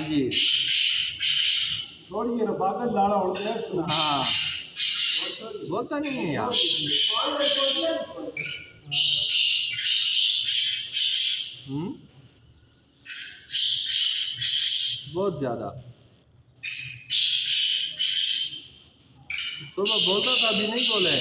जी थोड़ी ये रफाकत लाड़ा उड़ गया सुना। हाँ बोलता नहीं है यार। बहुत ज़्यादा सुबह बोलता था, अभी नहीं बोले।